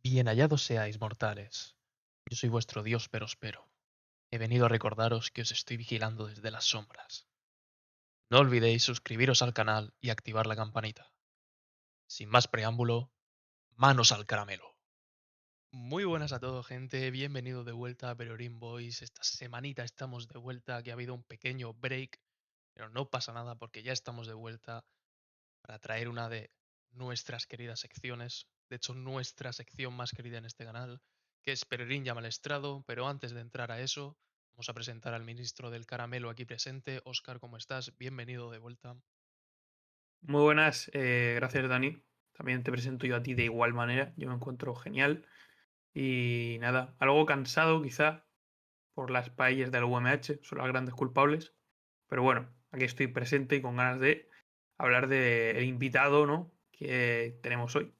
Bien hallados seáis, mortales. Yo soy vuestro Dios Perospero. He venido a recordaros que os estoy vigilando desde las sombras. No olvidéis suscribiros al canal y activar la campanita. Sin más preámbulo, manos al caramelo. Muy buenas a todos, gente. Bienvenidos de vuelta a Perorín Boys. Esta semanita estamos de vuelta, que ha habido un pequeño break, pero no pasa nada porque ya estamos de vuelta para traer una de nuestras queridas secciones, de hecho nuestra sección más querida en este canal, que es Peregrín llama al estrado, pero antes de entrar a eso, vamos a presentar al ministro del caramelo aquí presente. Óscar, ¿cómo estás? Bienvenido de vuelta. Muy buenas, gracias Dani. También te presento yo a ti de igual manera. Yo me encuentro genial y nada, algo cansado quizá por las paellas del UMH, son las grandes culpables. Pero bueno, aquí estoy presente y con ganas de hablar del invitado, ¿no? Que tenemos hoy.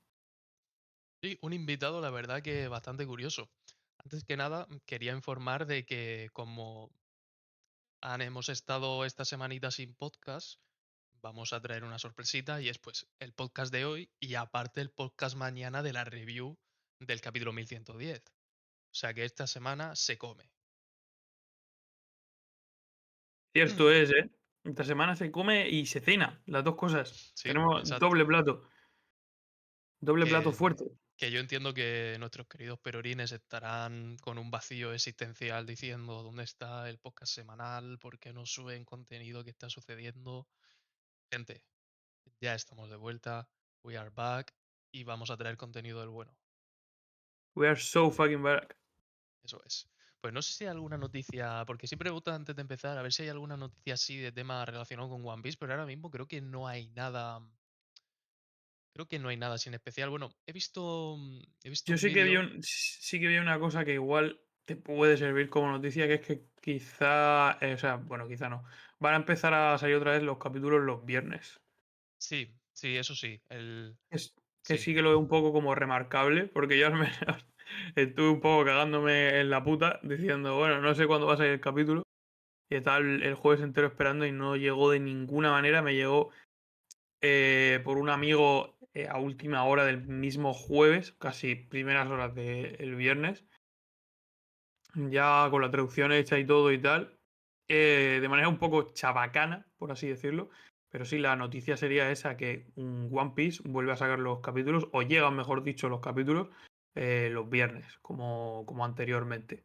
Sí, un invitado, la verdad que bastante curioso. Antes que nada, quería informar de que como hemos estado esta semanita sin podcast, vamos a traer una sorpresita y es pues el podcast de hoy y aparte el podcast mañana de la review del capítulo 1110. O sea que esta semana se come. Cierto es, ¿eh? Esta semana se come y se cena, las dos cosas. Sí, Tenemos exacto. doble plato Que, fuerte. que yo entiendo que nuestros queridos perorines estarán con un vacío existencial diciendo dónde está el podcast semanal, por qué no suben contenido, qué está sucediendo. Gente, ya estamos de vuelta, we are back y vamos a traer contenido del bueno. We are so fucking back. Eso es. Pues no sé si hay alguna noticia, porque siempre me gusta antes de empezar a ver si hay alguna noticia así de tema relacionado con One Piece, pero ahora mismo creo que no hay nada. Creo que no hay nada así en especial. Bueno, he visto Yo un sí que vi vídeo. sí que vi una cosa que igual te puede servir como noticia, que es que quizá, o sea, bueno, quizá no. Van a empezar a salir otra vez los capítulos los viernes. Sí, sí, eso sí. Es que Sí, sí que lo veo un poco como remarcable, porque yo al menos estuve un poco cagándome en la puta diciendo, bueno, no sé cuándo va a salir el capítulo. Y estaba el jueves entero esperando y no llegó de ninguna manera. Me llegó por un amigo a última hora del mismo jueves, casi primeras horas del viernes. Ya con la traducción hecha y todo y tal, de manera un poco chabacana, por así decirlo. Pero sí, la noticia sería esa, que One Piece vuelve a sacar los capítulos, o llegan, mejor dicho, los capítulos, los viernes, como anteriormente.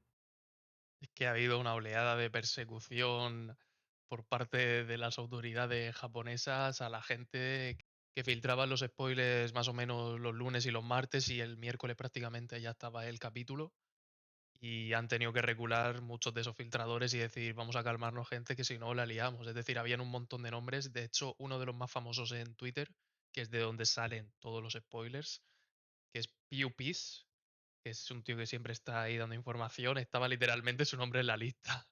es que ha habido una oleada de persecución por parte de las autoridades japonesas a la gente que filtraba los spoilers más o menos los lunes y los martes y el miércoles prácticamente ya estaba el capítulo. Y han tenido que regular muchos de esos filtradores y decir, vamos a calmarnos, gente, que si no la liamos. Es decir, habían un montón de nombres. De hecho, uno de los más famosos en Twitter, que es de donde salen todos los spoilers, que es PewPeace, que es un tío que siempre está ahí dando información, estaba literalmente su nombre en la lista.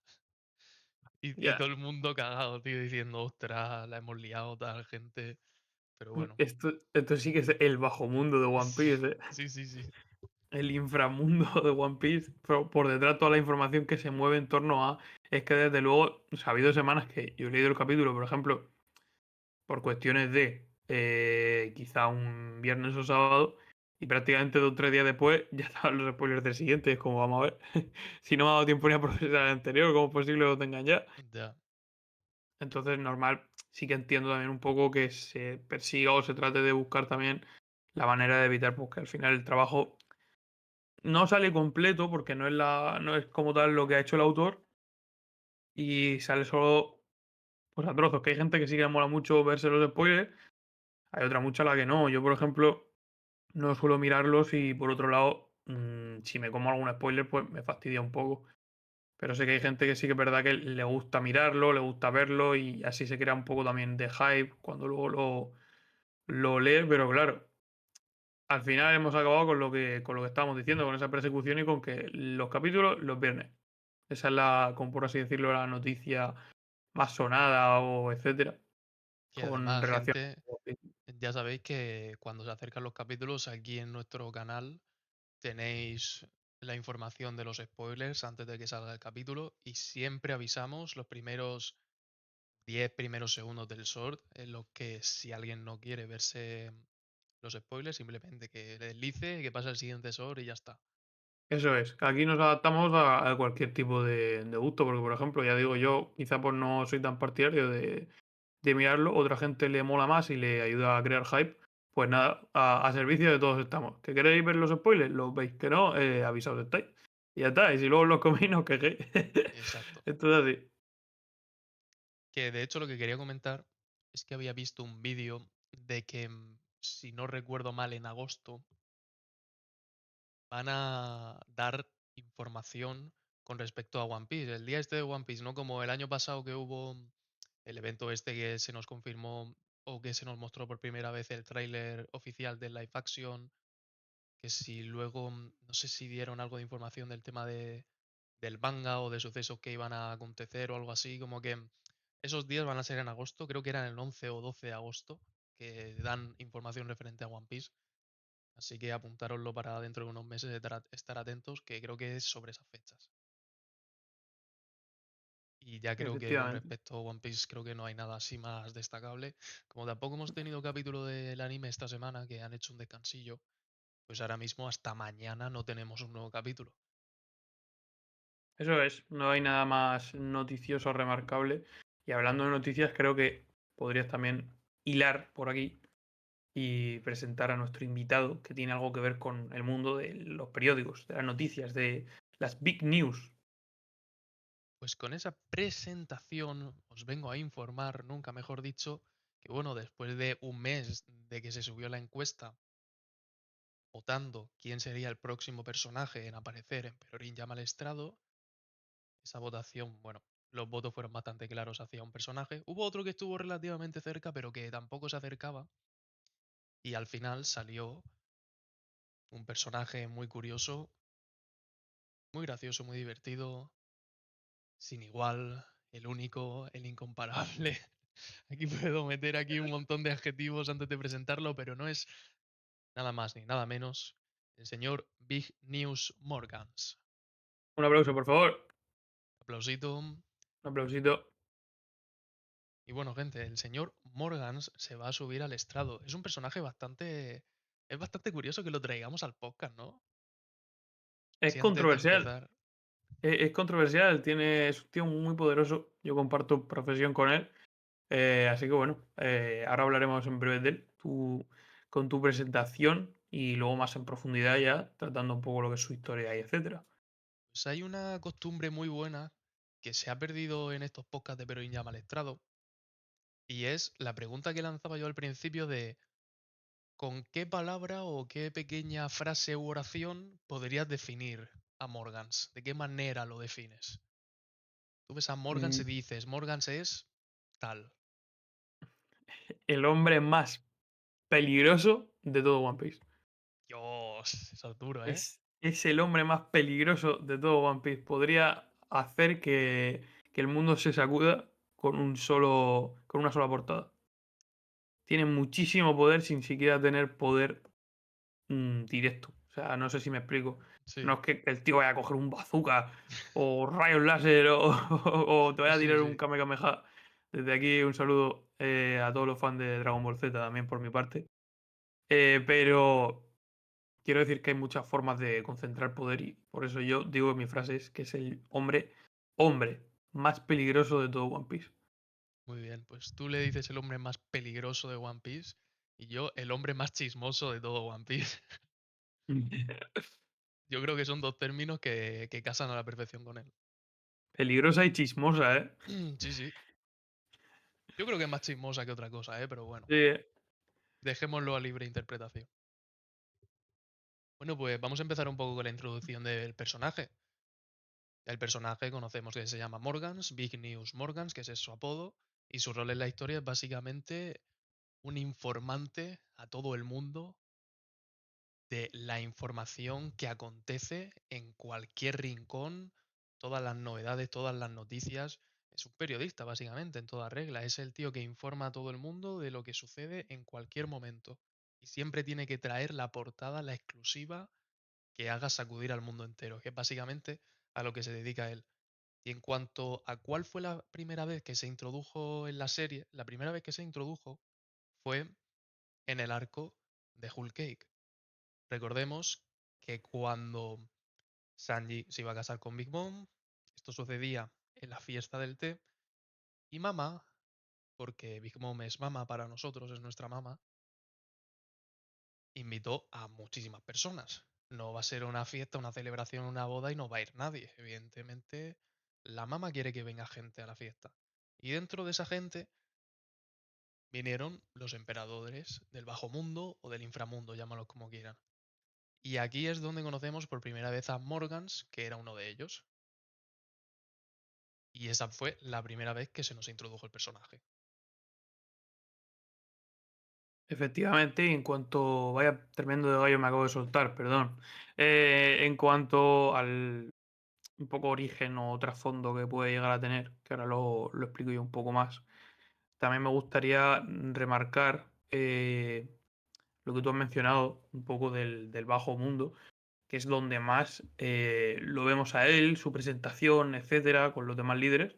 Y todo Ya, el mundo cagado, tío, diciendo, ostras, la hemos liado, tal gente. Pero bueno. esto sí que es el bajo mundo de One Piece, ¿eh? Sí, sí, sí. El inframundo de One Piece, por detrás toda la información que se mueve en torno a... Es que desde luego, o sea, ha habido semanas que yo he leído el capítulo, por ejemplo, por cuestiones de quizá un viernes o sábado, y prácticamente 2 o 3 días después ya estaban los spoilers del siguiente. Es como, vamos a ver, si no me ha dado tiempo ni a procesar el anterior, ¿cómo es posible que lo tengan ya? Ya. Entonces, normal, sí que entiendo también un poco que se persiga o se trate de buscar también la manera de evitar, pues que al final el trabajo no sale completo porque no es como tal lo que ha hecho el autor y sale solo pues a trozos, que hay gente que sí que le mola mucho verse los spoilers, hay otra mucha a la que no. Yo, por ejemplo, no suelo mirarlos y por otro lado, si me como algún spoiler, pues me fastidia un poco. Pero sé que hay gente que sí que es verdad que le gusta mirarlo, le gusta verlo y así se crea un poco también de hype cuando luego lo lee, pero claro, al final hemos acabado con lo que estábamos diciendo, con esa persecución y con que los capítulos los viernes. Esa es la, como por así decirlo, la noticia más sonada o etcétera, Que con además, relación gente, a... ya sabéis que cuando se acercan los capítulos aquí en nuestro canal tenéis la información de los spoilers antes de que salga el capítulo y siempre avisamos los primeros 10 primeros segundos del short en los que si alguien no quiere verse los spoilers, simplemente que le deslice, que pasa el siguiente SOR y ya está. Eso es, que aquí nos adaptamos a cualquier tipo de gusto, porque, por ejemplo, ya digo, yo quizá pues no soy tan partidario de mirarlo, otra gente le mola más y le ayuda a crear hype, pues nada, a servicio de todos estamos. ¿Que queréis ver los spoilers? Los veis, que no, avisados estáis. Y ya está, y si luego los coméis, no os quejéis. Exacto. Esto es así. Que de hecho lo que quería comentar es que había visto un vídeo de que, si no recuerdo mal, en agosto van a dar información con respecto a One Piece. El día este de One Piece, no como el año pasado que hubo el evento este que se nos confirmó o que se nos mostró por primera vez el tráiler oficial del live action, que si luego, no sé si dieron algo de información del tema del manga o de sucesos que iban a acontecer o algo así, como que esos días van a ser en agosto, creo que eran el 11 o 12 de agosto, que dan información referente a One Piece. Así que apuntároslo para dentro de unos meses estar atentos, que creo que es sobre esas fechas. Y ya creo que con Efectivamente. respecto a One Piece creo que no hay nada así más destacable. Como tampoco hemos tenido capítulo del anime esta semana, que han hecho un descansillo, pues ahora mismo hasta mañana no tenemos un nuevo capítulo. Eso es, no hay nada más noticioso o remarcable. Y hablando de noticias, creo que podrías también hilar por aquí y presentar a nuestro invitado que tiene algo que ver con el mundo de los periódicos, de las noticias, de las big news. Pues con esa presentación os vengo a informar, nunca mejor dicho, que bueno, después de un mes de que se subió la encuesta votando quién sería el próximo personaje en aparecer en Perorín llama al estrado, esa votación, bueno, los votos fueron bastante claros hacia un personaje. Hubo otro que estuvo relativamente cerca, pero que tampoco se acercaba. Y al final salió un personaje muy curioso, muy gracioso, muy divertido, sin igual, el único, el incomparable. Aquí puedo meter aquí un montón de adjetivos antes de presentarlo, pero no es nada más ni nada menos el señor Big News Morgans. Un aplauso, por favor. Aplausito. Un aplausito. Y bueno, gente, el señor Morgans se va a subir al estrado. Es un personaje bastante... Es bastante curioso que lo traigamos al podcast, ¿no? Es Así antes de controversial. empezar. Es controversial. Es un tío muy poderoso. Yo comparto profesión con él. Así que bueno, ahora hablaremos en breve de él. Tú, con tu presentación y luego más en profundidad ya, tratando un poco lo que es su historia y etcétera. Pues hay una costumbre muy buena que se ha perdido en estos podcasts de Pero llama al estrado. Y es la pregunta que lanzaba yo al principio de ¿con qué palabra o qué pequeña frase u oración podrías definir a Morgans? ¿De qué manera lo defines? Tú ves a Morgans y Mm, dices, Morgans es tal. el hombre más peligroso de todo One Piece. Dios, eso es duro, ¿eh? Es el hombre más peligroso de todo One Piece. Podría hacer que el mundo se sacuda con una sola portada. Tiene muchísimo poder sin siquiera tener poder directo. O sea, no sé si me explico. No Sí, es que el tío vaya a coger un bazooka o rayos láser o te sí, vaya a sí, tirar un sí. Kamehameha. Desde aquí un saludo a todos los fans de Dragon Ball Z también por mi parte. Pero quiero decir que hay muchas formas de concentrar poder y por eso yo digo en mis frases que es el hombre más peligroso de todo One Piece. Muy bien, pues tú le dices el hombre más peligroso de One Piece y yo el hombre más chismoso de todo One Piece. Yo creo que son dos términos que casan a la perfección con él. Peligrosa y chismosa, ¿eh? Sí, sí. Yo creo que es más chismosa que otra cosa, ¿eh? Pero bueno, Sí, dejémoslo a libre interpretación. Bueno, pues vamos a empezar un poco con la introducción del personaje. El personaje conocemos que se llama Morgans, Big News Morgans, que ese es su apodo, y su rol en la historia es básicamente un informante a todo el mundo de la información que acontece en cualquier rincón, todas las novedades, todas las noticias. Es un periodista, básicamente, en toda regla. Es el tío que informa a todo el mundo de lo que sucede en cualquier momento. Y siempre tiene que traer la portada, la exclusiva, que haga sacudir al mundo entero, que es básicamente a lo que se dedica él. Y en cuanto a cuál fue la primera vez que se introdujo en la serie, la primera vez que se introdujo fue en el arco de Whole Cake. Recordemos que cuando Sanji se iba a casar con Big Mom, esto sucedía en la fiesta del té, y mamá, porque Big Mom es mamá para nosotros, es nuestra mamá, invitó a muchísimas personas. No va a ser una fiesta, una celebración, una boda y no va a ir nadie. Evidentemente, la mamá quiere que venga gente a la fiesta. Y dentro de esa gente vinieron los emperadores del bajo mundo o del inframundo, llámalos como quieran. Y aquí es donde conocemos por primera vez a Morgans, que era uno de ellos. Y esa fue la primera vez que se nos introdujo el personaje. Efectivamente, y en cuanto. Vaya tremendo de gallo me acabo de soltar, perdón. En cuanto al un poco origen o trasfondo que puede llegar a tener, que ahora lo explico yo un poco más. También me gustaría remarcar lo que tú has mencionado, un poco del bajo mundo, que es donde más lo vemos a él, su presentación, etcétera, con los demás líderes,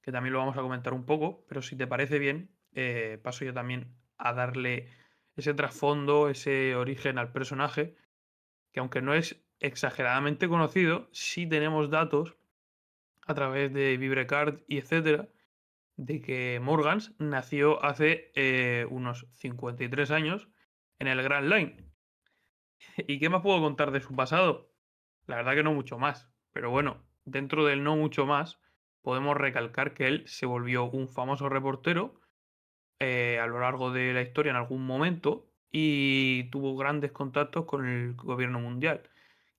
que también lo vamos a comentar un poco, pero si te parece bien, paso yo también a darle ese trasfondo, ese origen al personaje, que aunque no es exageradamente conocido, sí tenemos datos a través de Vibrecard y etcétera, de que Morgans nació hace unos 53 años en el Grand Line. ¿Y qué más puedo contar de su pasado? La verdad que no mucho más. Pero bueno, dentro del no mucho más, podemos recalcar que él se volvió un famoso reportero a lo largo de la historia en algún momento y tuvo grandes contactos con el gobierno mundial.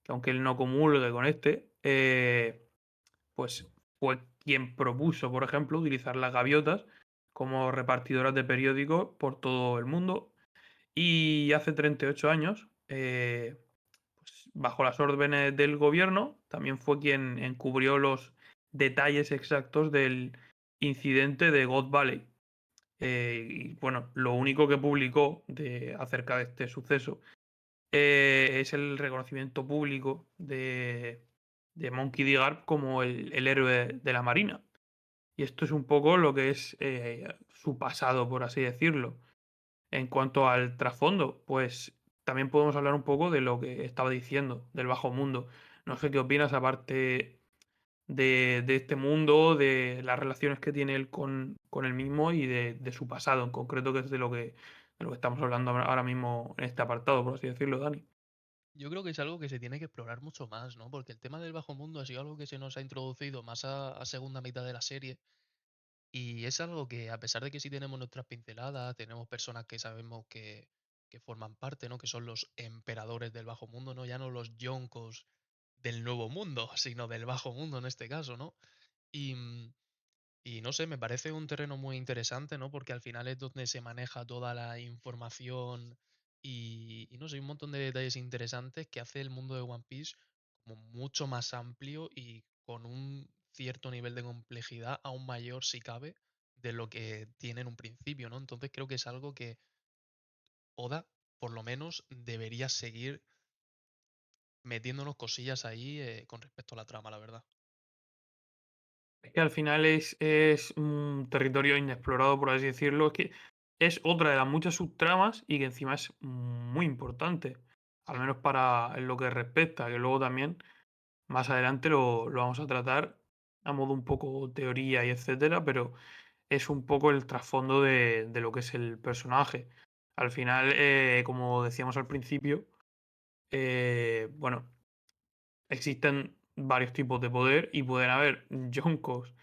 Que aunque él no comulgue con este, pues fue quien propuso, por ejemplo, utilizar las gaviotas como repartidoras de periódicos por todo el mundo. Y hace 38 años, pues, bajo las órdenes del gobierno, también fue quien encubrió los detalles exactos del incidente de God Valley. Y bueno, lo único que publicó acerca de este suceso es el reconocimiento público de Monkey D. Garp como el héroe de la Marina. Y esto es un poco lo que es su pasado, por así decirlo. En cuanto al trasfondo, pues también podemos hablar un poco de lo que estaba diciendo, del bajo mundo. No sé qué opinas aparte de este mundo, de las relaciones que tiene él con él mismo y de su pasado en concreto, que es de lo que estamos hablando ahora mismo en este apartado, por así decirlo, Dani. Yo creo que es algo que se tiene que explorar mucho más, ¿no? Porque el tema del bajo mundo ha sido algo que se nos ha introducido más a segunda mitad de la serie. Y es algo que, a pesar de que sí tenemos nuestras pinceladas, tenemos personas que sabemos que forman parte, ¿no? Que son los emperadores del bajo mundo, ¿no? Ya no los yonkos del nuevo mundo, sino del bajo mundo en este caso, ¿no? Y, y no sé, me parece un terreno muy interesante, ¿no? Porque al final es donde se maneja toda la información y no sé, un montón de detalles interesantes que hace el mundo de One Piece como mucho más amplio y con un cierto nivel de complejidad aún mayor, si cabe, de lo que tiene en un principio, ¿no? Entonces creo que es algo que Oda, por lo menos, debería seguir metiéndonos cosillas ahí con respecto a la trama, la verdad. Es que al final es un territorio inexplorado, por así decirlo. Es que es otra de las muchas subtramas y que encima es muy importante, al Sí. menos para en lo que respecta, que luego también más adelante lo vamos a tratar a modo un poco teoría y etcétera, pero es un poco el trasfondo de lo que es el personaje. Al final, como decíamos al principio, bueno, existen varios tipos de poder y pueden haber yonkos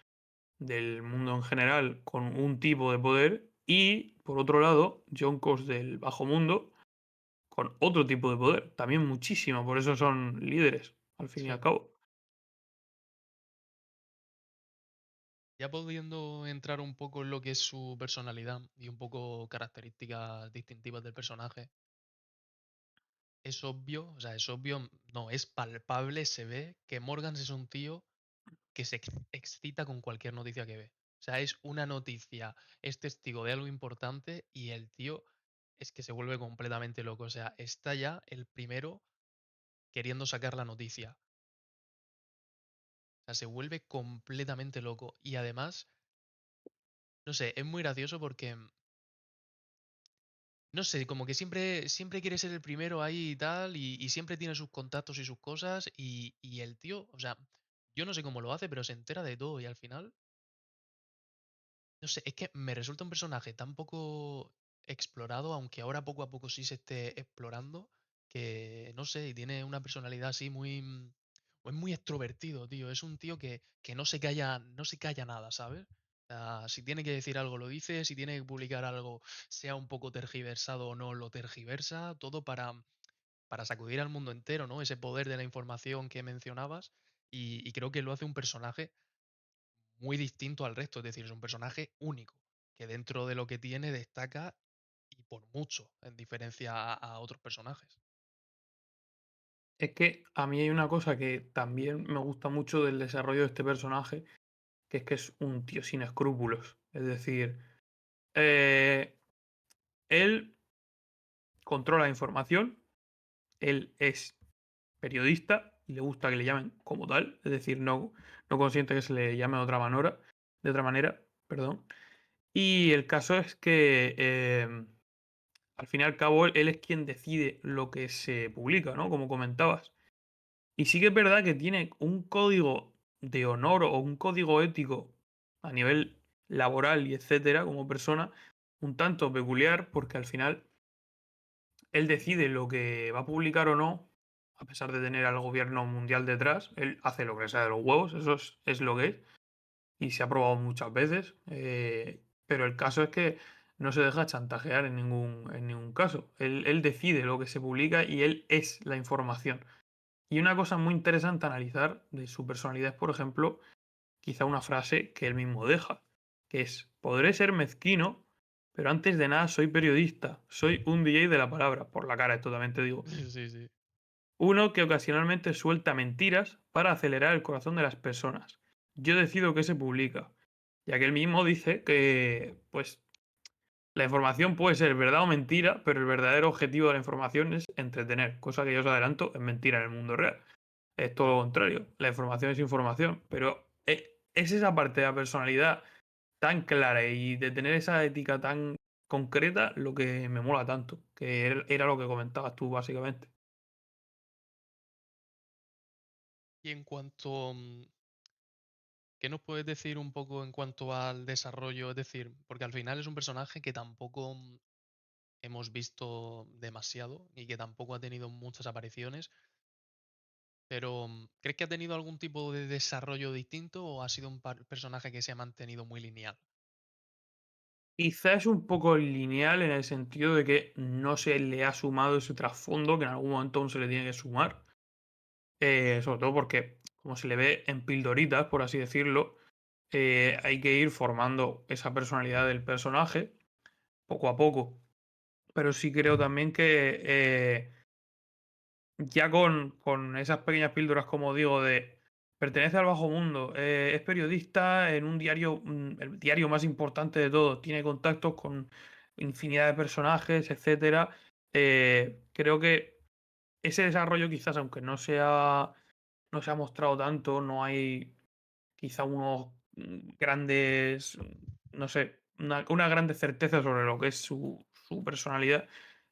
del mundo en general con un tipo de poder y, por otro lado, yonkos del bajo mundo con otro tipo de poder, también muchísimo, por eso son líderes, al fin y al Sí. cabo. Ya pudiendo entrar un poco en lo que es su personalidad y un poco características distintivas del personaje, es obvio, o sea, es obvio, no, es palpable, se ve que Morgans es un tío que se excita con cualquier noticia que ve. O sea, es una noticia, es testigo de algo importante y el tío es que se vuelve completamente loco. O sea, está ya el primero queriendo sacar la noticia. O sea, se vuelve completamente loco. Y además, no sé, es muy gracioso porque no sé, como que siempre quiere ser el primero ahí y tal, y siempre tiene sus contactos y sus cosas, y el tío, o sea, yo no sé cómo lo hace, pero se entera de todo y al final, no sé, es que me resulta un personaje tan poco explorado, aunque ahora poco a poco sí se esté explorando, que no sé, y tiene una personalidad así muy, es muy extrovertido, tío. Es un tío que no se calla nada, ¿sabes? O sea, si tiene que decir algo lo dice, si tiene que publicar algo, sea un poco tergiversado o no, lo tergiversa, todo para sacudir al mundo entero, ¿no? Ese poder de la información que mencionabas, y creo que lo hace un personaje muy distinto al resto, es decir, es un personaje único, que dentro de lo que tiene destaca y por mucho, en diferencia a otros personajes. Es que a mí hay una cosa que también me gusta mucho del desarrollo de este personaje, que es un tío sin escrúpulos. Es decir, eh, él controla la información, él es periodista y le gusta que le llamen como tal, es decir, no consiente que se le llame de otra manera, perdón. Y el caso es que al fin y al cabo él es quien decide lo que se publica, ¿no? Como comentabas. Y sí que es verdad que tiene un código de honor o un código ético a nivel laboral y etcétera, como persona, un tanto peculiar, porque al final él decide lo que va a publicar o no, a pesar de tener al gobierno mundial detrás, él hace lo que sea de los huevos, eso es lo que es, y se ha probado muchas veces, pero el caso es que no se deja chantajear en ningún caso. Él decide lo que se publica y él es la información. Y una cosa muy interesante a analizar de su personalidad es, por ejemplo, quizá una frase que él mismo deja, que es, podré ser mezquino, pero antes de nada soy periodista, soy un DJ de la palabra, por la cara, esto también te digo. Sí, sí. Uno que ocasionalmente suelta mentiras para acelerar el corazón de las personas. Yo decido qué se publica, ya que él mismo dice que, pues, la información puede ser verdad o mentira, pero el verdadero objetivo de la información es entretener, cosa que yo os adelanto es mentira en el mundo real. Es todo lo contrario. La información es información. Pero es esa parte de la personalidad tan clara y de tener esa ética tan concreta lo que me mola tanto. Que era lo que comentabas tú, básicamente. Y en cuanto, ¿qué nos puedes decir un poco en cuanto al desarrollo? Es decir, porque al final es un personaje que tampoco hemos visto demasiado y que tampoco ha tenido muchas apariciones, pero ¿crees que ha tenido algún tipo de desarrollo distinto o ha sido un personaje que se ha mantenido muy lineal? Quizás es un poco lineal en el sentido de que no se le ha sumado ese trasfondo que en algún momento aún se le tiene que sumar. Sobre todo porque, como se le ve en pildoritas, por así decirlo, hay que ir formando esa personalidad del personaje poco a poco. Pero sí creo también que ya con esas pequeñas píldoras, como digo, de pertenece al bajo mundo, es periodista en un diario, el diario más importante de todos, tiene contactos con infinidad de personajes, etcétera. Creo que ese desarrollo, quizás, aunque no se ha mostrado tanto, no hay quizá unos grandes, no sé, una grande certeza sobre lo que es su personalidad.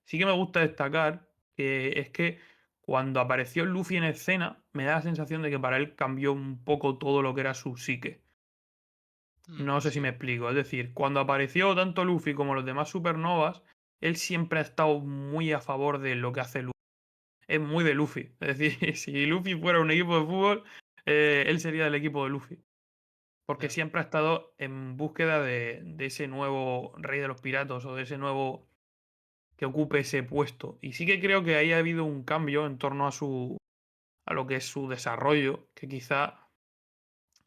Sí que me gusta destacar que es que cuando apareció Luffy en escena, me da la sensación de que para él cambió un poco todo lo que era su psique. No sé si me Sí, explico. Es decir, cuando apareció tanto Luffy como los demás supernovas, él siempre ha estado muy a favor de lo que hace Luffy. Es muy de Luffy. Es decir, si Luffy fuera un equipo de fútbol, él sería del equipo de Luffy. Porque ya. siempre ha estado en búsqueda de ese nuevo rey de los piratas o de ese nuevo que ocupe ese puesto. Y sí que creo que ahí ha habido un cambio en torno a lo que es su desarrollo, que quizá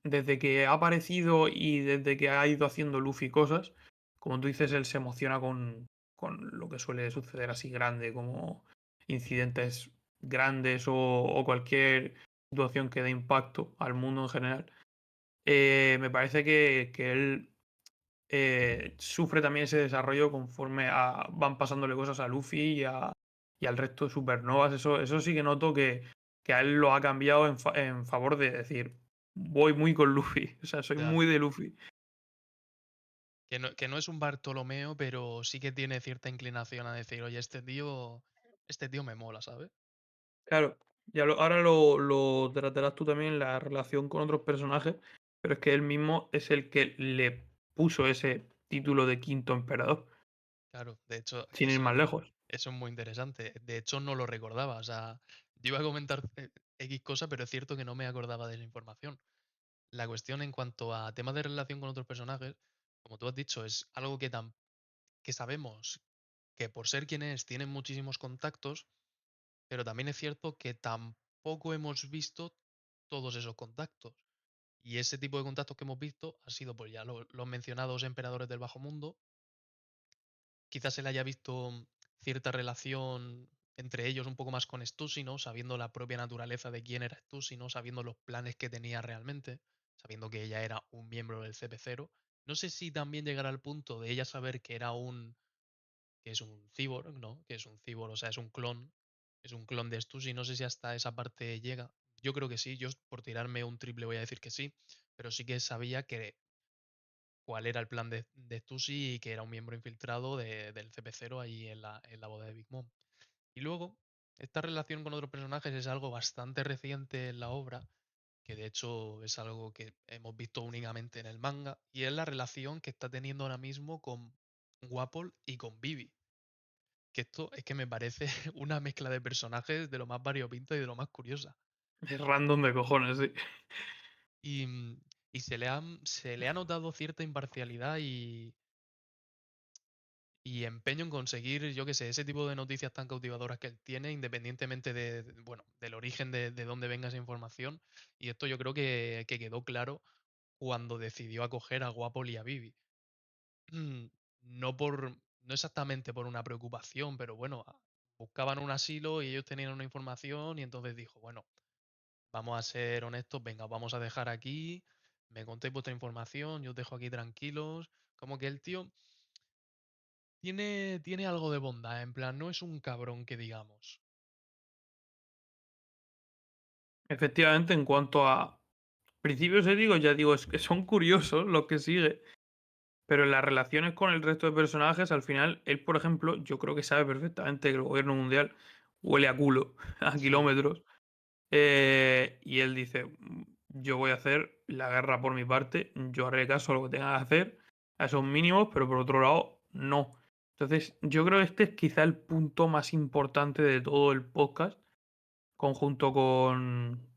desde que ha aparecido y desde que ha ido haciendo Luffy cosas, como tú dices, él se emociona con lo que suele suceder así grande, como incidentes grandes o cualquier situación que dé impacto al mundo en general. Me parece que él sufre también ese desarrollo conforme van pasándole cosas a Luffy y al resto de supernovas. Eso sí que noto que a él lo ha cambiado en favor de decir, voy muy con Luffy, o sea, soy Ya. muy de Luffy. Que no es un Bartolomeo, pero sí que tiene cierta inclinación a decir: "Oye, este tío me mola", ¿sabes? Claro, ahora lo tratarás tú también en la relación con otros personajes, pero es que él mismo es el que le puso ese título de quinto emperador, Claro, de hecho, sin ir más lejos. eso es muy interesante. De hecho, no lo recordaba. O sea, yo iba a comentar X cosa, pero es cierto que no me acordaba de la información. La cuestión en cuanto a temas de relación con otros personajes, como tú has dicho, es algo que sabemos que por ser quien es, tienen muchísimos contactos, pero también es cierto que tampoco hemos visto todos esos contactos. Y ese tipo de contactos que hemos visto ha sido, pues ya los mencionados emperadores del Bajo Mundo. Quizás se le haya visto cierta relación entre ellos un poco más con Stussy, ¿no? Sabiendo la propia naturaleza de quién era Stussy, ¿no? Sabiendo los planes que tenía realmente, sabiendo que ella era un miembro del CP0. No sé si también llegará al punto de ella saber que es un cyborg, ¿no? Que es un cyborg, o sea, es un clon de Stussy. No sé si hasta esa parte llega. Yo creo que sí, yo por tirarme un triple voy a decir que sí, pero sí que sabía que cuál era el plan de Stussy y que era un miembro infiltrado del CP0 ahí en la boda de Big Mom. Y luego, esta relación con otros personajes es algo bastante reciente en la obra, que de hecho es algo que hemos visto únicamente en el manga, y es la relación que está teniendo ahora mismo con Wapol y con Vivi. Que esto es que me parece una mezcla de personajes de lo más variopinta y de lo más curiosa. Es random de cojones, sí. Y, y se le ha notado cierta imparcialidad y empeño en conseguir, yo qué sé, ese tipo de noticias tan cautivadoras que él tiene, independientemente bueno, del origen de dónde venga esa información. Y esto yo creo que quedó claro cuando decidió acoger a Guapol y a Vivi. Mm, no exactamente por una preocupación, pero bueno, buscaban un asilo y ellos tenían una información y entonces dijo, bueno, vamos a ser honestos, venga, vamos a dejar aquí, me contéis vuestra información, yo os dejo aquí tranquilos. Como que el tío tiene algo de bondad, en plan, no es un cabrón que digamos. Efectivamente, en cuanto a principios éticos, ya digo, es que son curiosos los que sigue, pero en las relaciones con el resto de personajes, al final, él, por ejemplo, yo creo que sabe perfectamente que el gobierno mundial huele a culo, a Sí, kilómetros. Y él dice, yo voy a hacer la guerra por mi parte, yo haré caso a lo que tenga que hacer, a esos mínimos, pero por otro lado, no. Entonces, yo creo que este es quizá el punto más importante de todo el podcast, conjunto con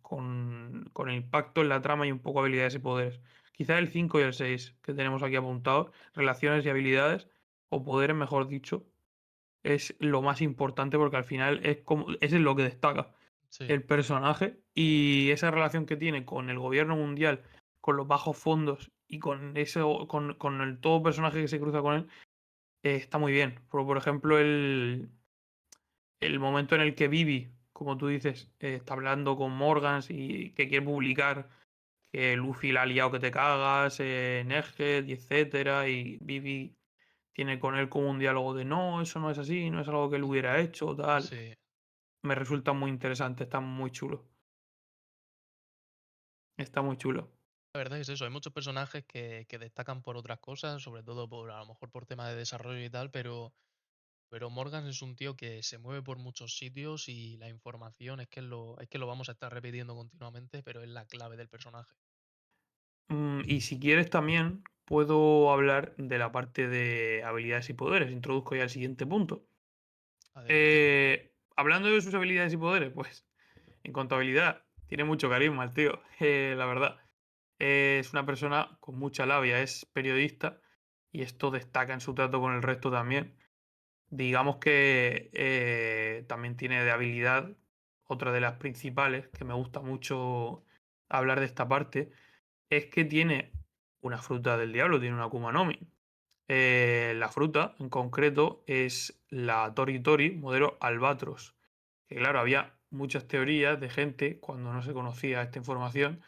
el impacto en la trama y un poco habilidades y poderes. Quizá el 5 y el 6 que tenemos aquí apuntados, relaciones y habilidades, o poderes, mejor dicho, es lo más importante porque al final es como, es lo que destaca sí, el personaje y esa relación que tiene con el gobierno mundial, con los bajos fondos y con eso, con el todo personaje que se cruza con él, está muy bien. Por ejemplo, el momento en el que Vivi, como tú dices, está hablando con Morgans y que quiere publicar que Luffy la ha liado que te cagas, Egghead y etcétera, y Vivi tiene con él como un diálogo de no, eso no es así, no es algo que él hubiera hecho, tal. sí. Me resulta muy interesante, está muy chulo. Está muy chulo. La verdad es eso, hay muchos personajes que destacan por otras cosas, sobre todo por a lo mejor por temas de desarrollo y tal, pero Morgan es un tío que se mueve por muchos sitios y la información es que lo vamos a estar repitiendo continuamente, pero es la clave del personaje. Y si quieres también puedo hablar de la parte de habilidades y poderes. Introduzco ya el siguiente punto. Adelante. Hablando de sus habilidades y poderes, pues en cuanto a habilidad, tiene mucho carisma el tío, la verdad. Es una persona con mucha labia, es periodista y esto destaca en su trato con el resto también. Digamos que también tiene de habilidad, otra de las principales, que me gusta mucho hablar de esta parte, es que tiene una fruta del diablo, tiene una Akuma no Mi. La fruta, en concreto, es la Tori Tori modelo Albatros. Que claro, había muchas teorías de gente, cuando no se conocía esta información,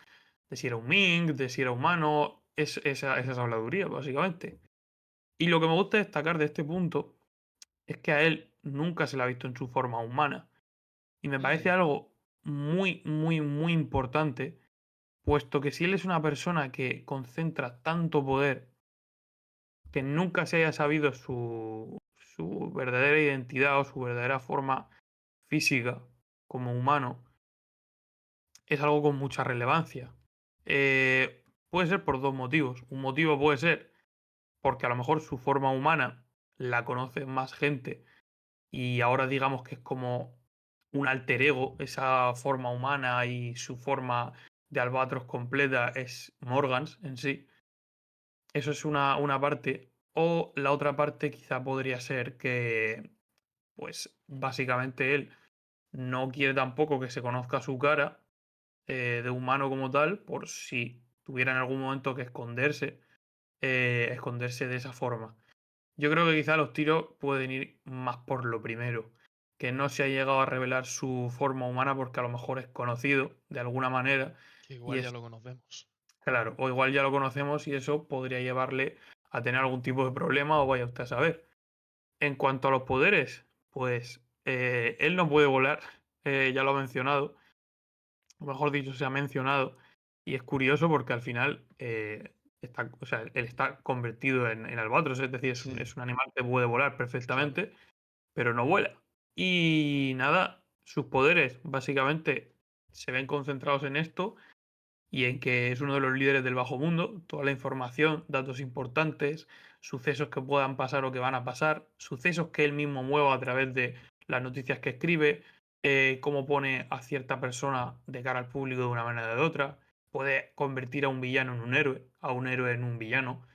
de si era un Mink, de si era humano, esas habladurías, básicamente. Y lo que me gusta destacar de este punto es que a él nunca se le ha visto en su forma humana. Y me parece Mm, algo muy, muy, muy importante, puesto que si él es una persona que concentra tanto poder que nunca se haya sabido su verdadera identidad o su verdadera forma física como humano, es algo con mucha relevancia. Puede ser por dos motivos. Un motivo puede ser porque a lo mejor su forma humana la conoce más gente y ahora digamos que es como un alter ego, esa forma humana y su forma de Albatros completa es Morgans en sí. Eso es una parte. O la otra parte quizá podría ser que, pues básicamente él no quiere tampoco que se conozca su cara de humano como tal, por si tuviera en algún momento que esconderse, esconderse de esa forma. Yo creo que quizá los tiros pueden ir más por lo primero, que no se ha llegado a revelar su forma humana porque a lo mejor es conocido de alguna manera Que y igual ya es lo conocemos. claro, o igual ya lo conocemos y eso podría llevarle a tener algún tipo de problema o vaya usted a saber. En cuanto a los poderes, pues él no puede volar, ya lo ha mencionado, o mejor dicho, se ha mencionado, y es curioso porque al final está, o sea, él está convertido en albatros, es decir, Sí, es un animal que puede volar claro. perfectamente, pero no vuela. Y nada, sus poderes básicamente se ven concentrados en esto y en que es uno de los líderes del bajo mundo. Toda la información, datos importantes, sucesos que puedan pasar o que van a pasar, sucesos que él mismo mueva a través de las noticias que escribe, cómo pone a cierta persona de cara al público de una manera o de otra. Puede convertir a un villano en un héroe, a un héroe en un villano.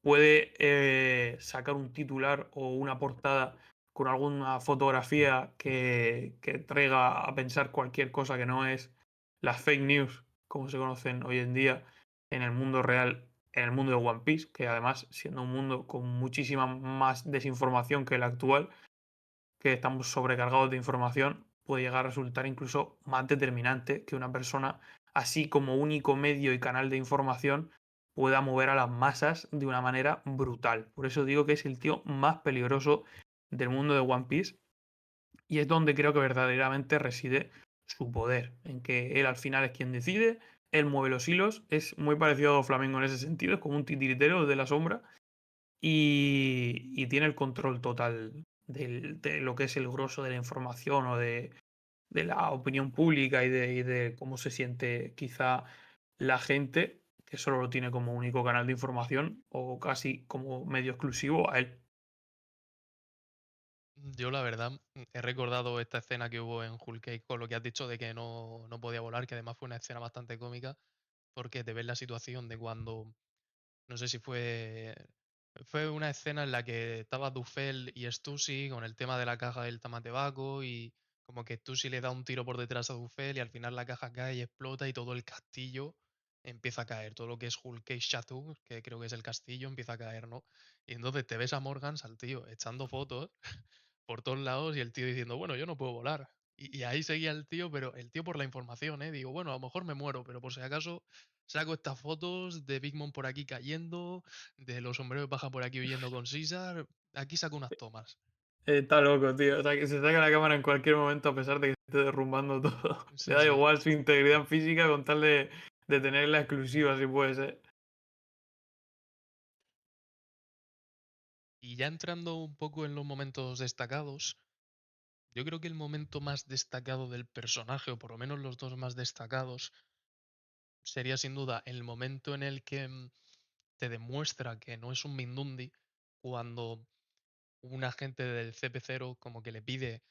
Puede sacar un titular o una portada con alguna fotografía que traiga a pensar cualquier cosa que no es las fake news, como se conocen hoy en día en el mundo real, en el mundo de One Piece, que además, siendo un mundo con muchísima más desinformación que el actual, que estamos sobrecargados de información, puede llegar a resultar incluso más determinante que una persona, así como único medio y canal de información, pueda mover a las masas de una manera brutal. Por eso digo que es el tío más peligroso del mundo de One Piece y es donde creo que verdaderamente reside su poder, en que él al final es quien decide, él mueve los hilos, es muy parecido a Flamengo en ese sentido, es como un titiritero de la sombra y tiene el control total de lo que es el grosso de la información o de la opinión pública y de cómo se siente quizá la gente, que solo lo tiene como único canal de información o casi como medio exclusivo a él. Yo la verdad he recordado esta escena que hubo en Whole Cake con lo que has dicho de que no podía volar, que además fue una escena bastante cómica, porque te ves la situación de cuando, no sé si fue una escena en la que estaba Dufel y Stussy con el tema de la caja del tamatebaco y como que Stussy le da un tiro por detrás a Dufel y al final la caja cae y explota y todo el castillo empieza a caer. Todo lo que es Whole Cake Chateau, que creo que es el castillo, empieza a caer, ¿no? Y entonces te ves a Morgans, al tío, echando fotos por todos lados y el tío diciendo, bueno, yo no puedo volar. Y ahí seguía el tío, pero el tío por la información, ¿eh? Digo, bueno, a lo mejor me muero, pero por si acaso saco estas fotos de Big Mom por aquí cayendo, de los sombreros de paja por aquí huyendo con César. Aquí saco unas tomas. Está loco, tío. O sea, que se saca la cámara en cualquier momento a pesar de que esté derrumbando todo. Le Sí, da sí. igual su integridad física con tal de tener la exclusiva, si puede ser. Y ya entrando un poco en los momentos destacados, yo creo que el momento más destacado del personaje, o por lo menos los dos más destacados, sería sin duda el momento en el que te demuestra que no es un Mindundi cuando un agente del CP0 como que le pide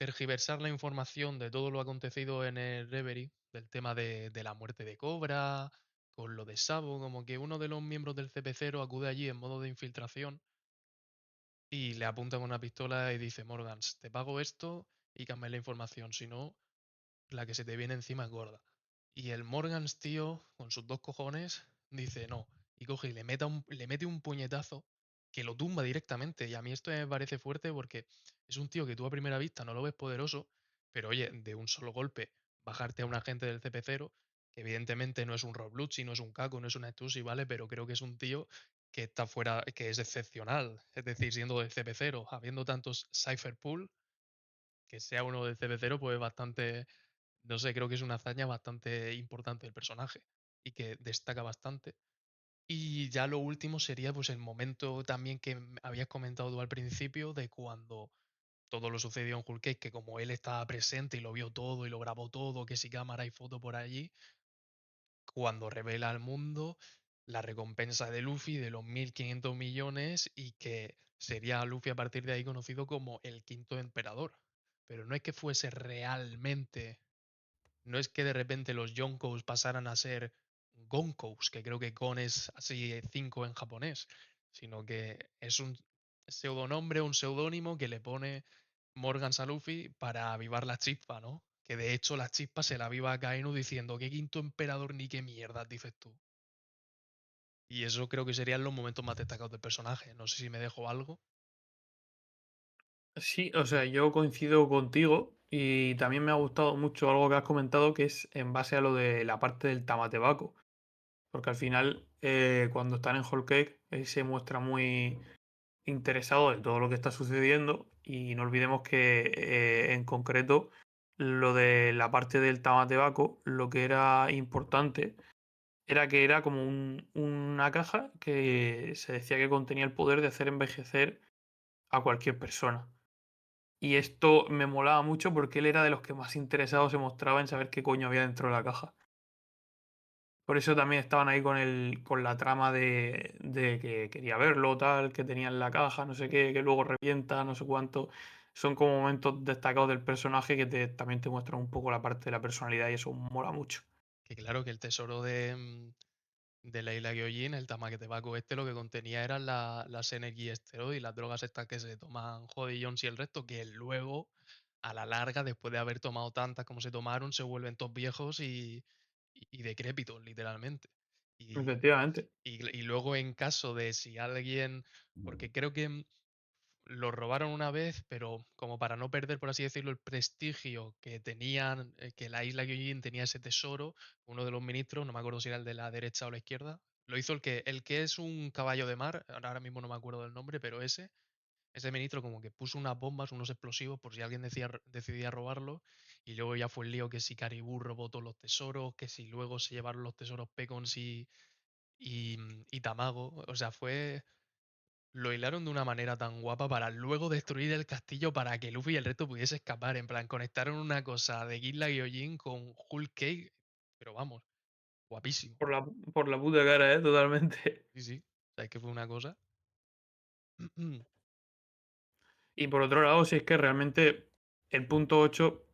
tergiversar la información de todo lo acontecido en el Reverie, del tema de la muerte de Cobra, con lo de Sabo, como que uno de los miembros del CP0 acude allí en modo de infiltración y le apunta con una pistola y dice, Morgans, te pago esto y cambia la información, si no, la que se te viene encima es gorda. Y el Morgans, tío, con sus dos cojones, dice no. Y coge y le mete un puñetazo que lo tumba directamente. Y a mí esto me parece fuerte porque es un tío que tú a primera vista no lo ves poderoso, pero oye, de un solo golpe, bajarte a un agente del CP0, que evidentemente no es un Rob Lucci, no es un Caco, no es una Stussy, ¿vale? Pero creo que es un tío que está fuera, que es excepcional. Es decir, siendo del CP0, habiendo tantos Cypherpool, que sea uno del CP0, pues bastante, no sé, creo que es una hazaña bastante importante del personaje y que destaca bastante. Y ya lo último sería pues el momento también que habías comentado tú al principio de cuando todo lo sucedió en Whole Cake, que como él estaba presente y lo vio todo y lo grabó todo, que si cámara y foto por allí, cuando revela al mundo la recompensa de Luffy de los 1.500 millones y que sería Luffy a partir de ahí conocido como el quinto emperador. Pero no es que fuese realmente, no es que de repente los Yonkous pasaran a ser Gonkous, que creo que Gon es así 5 en japonés, sino que es un pseudonombre, un seudónimo que le pone Morgan a Luffy para avivar la chispa, ¿no? Que de hecho la chispa se la aviva a Kainu diciendo que quinto emperador ni qué mierda, dices tú. Y eso creo que serían los momentos más destacados del personaje. No sé si me dejo algo. Sí, o sea, yo coincido contigo y también me ha gustado mucho algo que has comentado que es en base a lo de la parte del tamatebaco, porque al final cuando están en Whole Cake él se muestra muy interesado de todo lo que está sucediendo y no olvidemos que en concreto lo de la parte del tamatebaco, lo que era importante era que era como una caja que se decía que contenía el poder de hacer envejecer a cualquier persona. Y esto me molaba mucho porque él era de los que más interesado se mostraba en saber qué coño había dentro de la caja. Por eso también estaban ahí con la trama de que quería verlo, tal, que tenía en la caja, no sé qué, que luego revienta, no sé cuánto. Son como momentos destacados del personaje que también te muestran un poco la parte de la personalidad y eso mola mucho. Que claro que el tesoro de Leila Gyojin, el Tamaquetebaco este, lo que contenía eran las energy esteroides y las drogas estas que se toman Jody Jones y el resto, que luego, a la larga, después de haber tomado tantas como se tomaron, se vuelven todos viejos y decrépitos, literalmente. Y, Efectivamente. y luego en caso de si alguien, porque creo que lo robaron una vez, pero como para no perder, por así decirlo, el prestigio que tenían, que la isla Gyojin tenía ese tesoro, uno de los ministros, no me acuerdo si era el de la derecha o la izquierda, lo hizo el que es un caballo de mar, ahora mismo no me acuerdo del nombre, pero ese ministro como que puso unas bombas, unos explosivos, por si alguien decidía robarlo, y luego ya fue el lío que si Caribou robó todos los tesoros, que si luego se llevaron los tesoros Pecons y Tamago, o sea, lo hilaron de una manera tan guapa para luego destruir el castillo para que Luffy y el resto pudiese escapar. En plan, conectaron una cosa de Gilla Gyojin con Whole Cake, pero vamos, guapísimo. Por la puta cara, totalmente. Sí, sí. ¿Sabes qué fue una cosa? Y por otro lado, si es que realmente el punto 8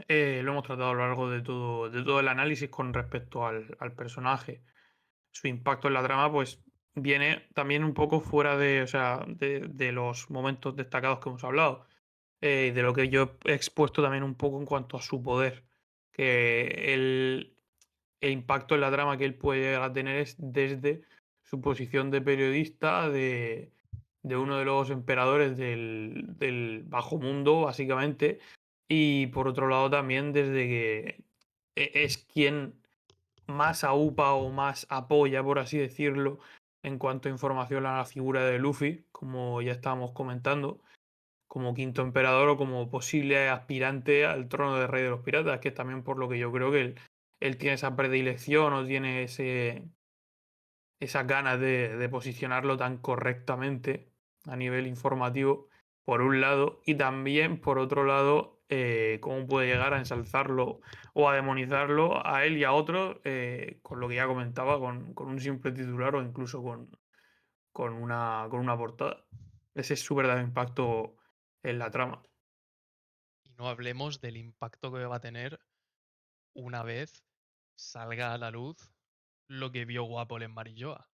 lo hemos tratado a lo largo de todo el análisis con respecto al personaje. Su impacto en la trama, pues viene también un poco fuera de, o sea, de los momentos destacados que hemos hablado. Y de lo que yo he expuesto también un poco en cuanto a su poder. Que el impacto en la trama que él puede llegar a tener es desde su posición de periodista, de uno de los emperadores del bajo mundo, básicamente. Y por otro lado también desde que es quien más aupa o más apoya, por así decirlo, en cuanto a información a la figura de Luffy, como ya estábamos comentando, como quinto emperador o como posible aspirante al trono de rey de los piratas, que es también por lo que yo creo que él tiene esa predilección o tiene esas ganas de posicionarlo tan correctamente a nivel informativo, por un lado, y también, por otro lado, cómo puede llegar a ensalzarlo o a demonizarlo a él y a otros, con lo que ya comentaba, con un simple titular o incluso con una portada. Ese es súper de impacto en la trama. Y no hablemos del impacto que va a tener una vez salga a la luz lo que vio Guapo en Marilloa.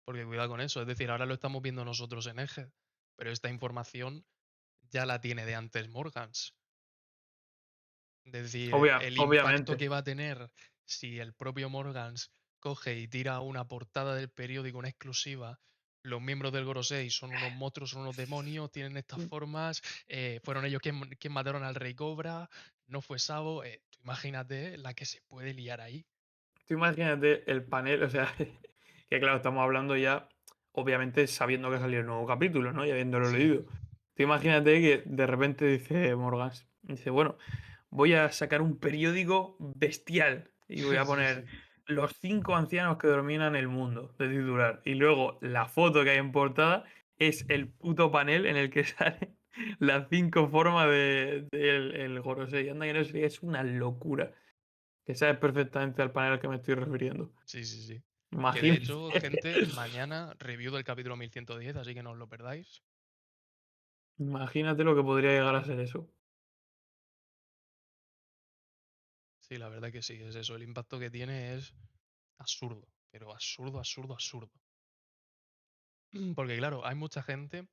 Porque cuidado con eso, es decir, ahora lo estamos viendo nosotros en Eje, pero esta información ya la tiene de antes Morgans. Es decir, el impacto Obviamente. que va a tener si el propio Morgans coge y tira una portada del periódico, una exclusiva, los miembros del Gorosei son unos monstruos, son unos demonios, tienen estas formas, fueron ellos quien mataron al Rey Cobra, no fue Sabo, tú imagínate la que se puede liar ahí. Tú imagínate el panel, o sea, que claro, estamos hablando ya, obviamente sabiendo que salió el nuevo capítulo, ¿no? Y habiéndolo Sí, leído. Tú imagínate que de repente dice Morgans, dice, bueno, voy a sacar un periódico bestial y voy a sí, poner sí. los 5 ancianos que dominan el mundo, de titular. Y luego la foto que hay en portada es el puto panel en el que salen las 5 formas del el Gorosei. Anda que no sé, es una locura. Que sabes perfectamente al panel al que me estoy refiriendo. Sí, sí, sí. Que de Imagínate. hecho, gente, mañana review del capítulo 1110, así que no os lo perdáis. Imagínate lo que podría llegar a ser eso. Sí, la verdad que sí, es eso. El impacto que tiene es absurdo, pero absurdo, absurdo, absurdo. Porque claro, hay mucha gente